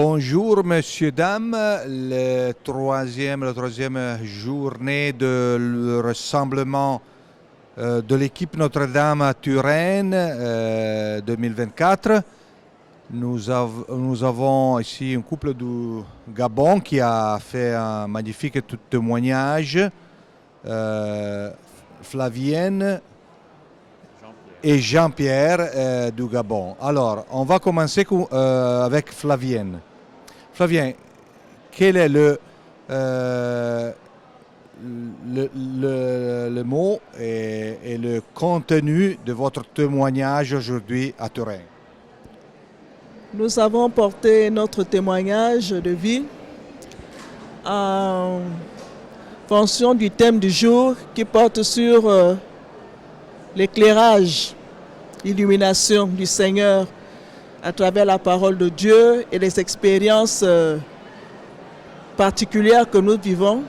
Bonjour, messieurs, dames. La troisième journée de le rassemblement de l'équipe Notre-Dame à Turenne 2024. Nous avons ici un couple du Gabon qui a fait un magnifique témoignage. Flavienne et Jean-Pierre du Gabon. Alors, on va commencer avec Flavienne. Flavien, quel est le mot et le contenu de votre témoignage aujourd'hui à Turin? Nous avons porté notre témoignage de vie en fonction du thème du jour qui porte sur l'éclairage, l'illumination du Seigneur à travers la parole de Dieu et les expériences particulières que nous vivons.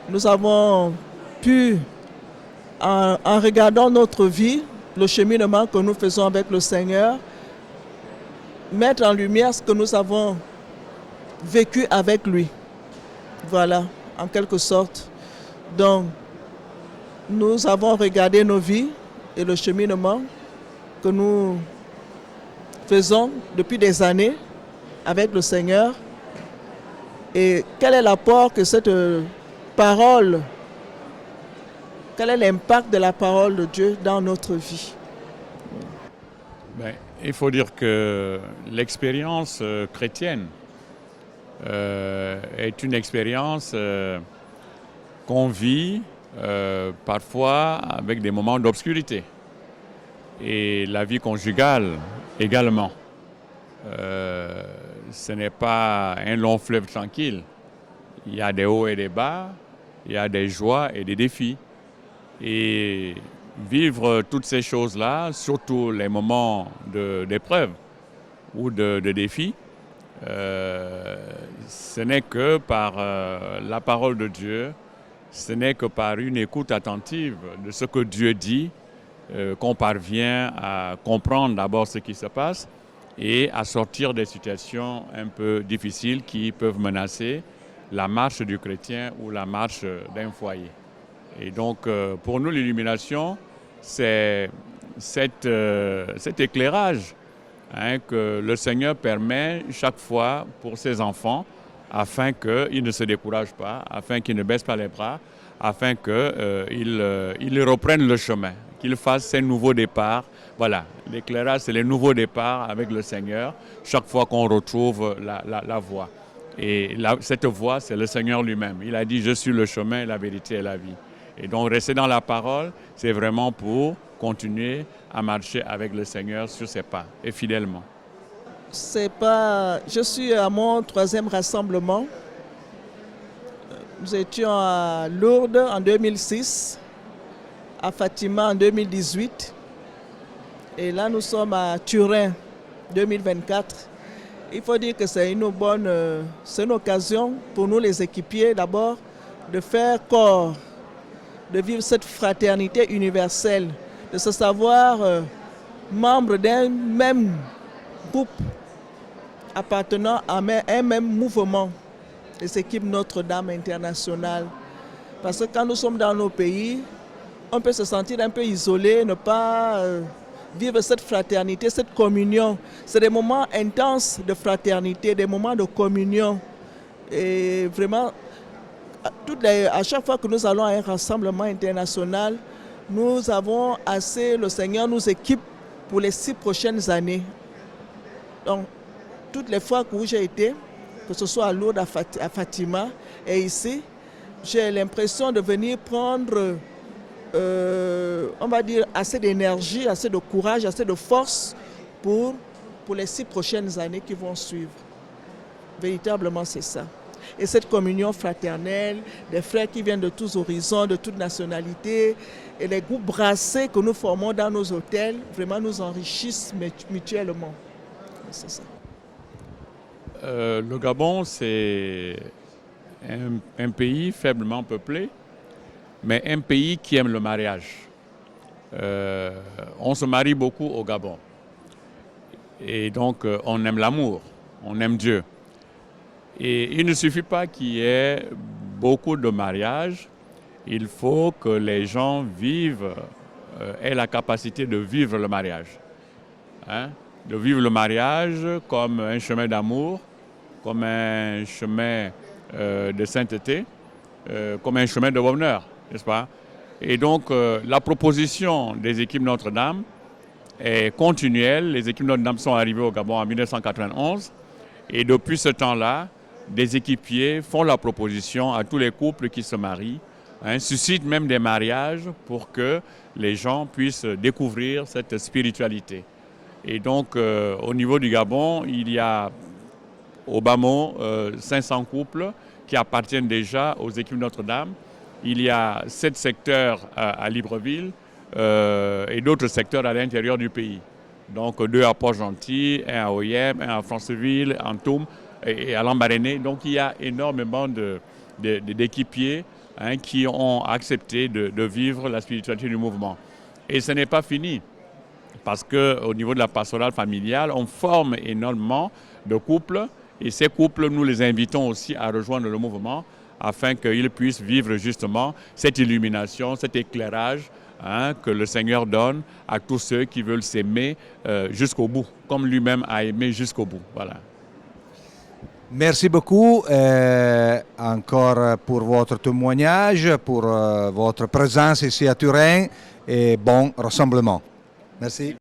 Nous avons pu, en regardant notre vie, le cheminement que nous faisons avec le Seigneur, mettre en lumière ce que nous avons vécu avec lui. Voilà, en quelque sorte. Donc, nous avons regardé nos vies et le cheminement que nous faisons depuis des années avec le Seigneur. Et quel est l'apport que cette parole, quel est l'impact de la parole de Dieu dans notre vie? Il faut dire que l'expérience chrétienne est une expérience qu'on vit parfois avec des moments d'obscurité. Et la vie conjugale également. Ce n'est pas un long fleuve tranquille. Il y a des hauts et des bas, il y a des joies et des défis. Et vivre toutes ces choses-là, surtout les moments d'épreuve ou de défis, ce n'est que par la parole de Dieu, ce n'est que par une écoute attentive de ce que Dieu dit, qu'on parvient à comprendre d'abord ce qui se passe et à sortir des situations un peu difficiles qui peuvent menacer la marche du chrétien ou la marche d'un foyer. Et donc, pour nous, l'illumination, c'est cet éclairage que le Seigneur permet chaque fois pour ses enfants afin qu'ils ne se découragent pas, afin qu'ils ne baissent pas les bras, afin qu'ils reprennent le chemin, qu'ils fassent ces nouveaux départs. Voilà, l'éclairage, c'est les nouveaux départs avec le Seigneur, chaque fois qu'on retrouve la voie. Et cette voie, c'est le Seigneur lui-même. Il a dit « Je suis le chemin, la vérité et la vie ». Et donc, rester dans la parole, c'est vraiment pour continuer à marcher avec le Seigneur sur ses pas et fidèlement. Je suis à mon troisième rassemblement. Nous étions à Lourdes en 2006, à Fatima en 2018. Et là, nous sommes à Turin 2024. Il faut dire que c'est une occasion pour nous les équipiers d'abord de faire corps, de vivre cette fraternité universelle, de se savoir membre d'un même groupe appartenant à un même mouvement, les équipes Notre-Dame internationale. Parce que quand nous sommes dans nos pays, on peut se sentir un peu isolé, ne pas vivre cette fraternité, cette communion. C'est des moments intenses de fraternité, des moments de communion. Et vraiment, à chaque fois que nous allons à un rassemblement international, nous avons le Seigneur nous équipe pour les 6 prochaines années. Donc, toutes les fois où j'ai été, que ce soit à Lourdes, à Fatima et ici, j'ai l'impression de venir prendre, on va dire, assez d'énergie, assez de courage, assez de force pour les 6 prochaines années qui vont suivre. Véritablement, c'est ça. Et cette communion fraternelle, des frères qui viennent de tous horizons, de toutes nationalités, et les groupes brassés que nous formons dans nos hôtels, vraiment nous enrichissent mutuellement. C'est ça. Le Gabon, c'est un pays faiblement peuplé, mais un pays qui aime le mariage. On se marie beaucoup au Gabon. Et donc, on aime l'amour, on aime Dieu. Et il ne suffit pas qu'il y ait beaucoup de mariages, il faut que les gens vivent, aient la capacité de vivre le mariage. Hein? De vivre le mariage comme un chemin d'amour, comme un chemin de sainteté, comme un chemin de bonheur, n'est-ce pas? Et donc, la proposition des équipes Notre-Dame est continuelle. Les équipes Notre-Dame sont arrivées au Gabon en 1991 et depuis ce temps-là, des équipiers font la proposition à tous les couples qui se marient, hein, suscitent même des mariages pour que les gens puissent découvrir cette spiritualité. Et donc, au niveau du Gabon, il y a au bas mot 500 couples qui appartiennent déjà aux équipes Notre-Dame. Il y a 7 secteurs à Libreville et d'autres secteurs à l'intérieur du pays. Donc 2 à Port-Gentil, 1 à Oyem, 1 à Franceville, en Toum et à Lambaréné. Donc il y a énormément d'équipiers qui ont accepté de vivre la spiritualité du mouvement. Et ce n'est pas fini, parce qu'au niveau de la pastorale familiale, on forme énormément de couples et ces couples, nous les invitons aussi à rejoindre le mouvement afin qu'ils puissent vivre justement cette illumination, cet éclairage que le Seigneur donne à tous ceux qui veulent s'aimer jusqu'au bout, comme lui-même a aimé jusqu'au bout. Voilà. Merci beaucoup encore pour votre témoignage, pour votre présence ici à Turin et bon rassemblement. Merci.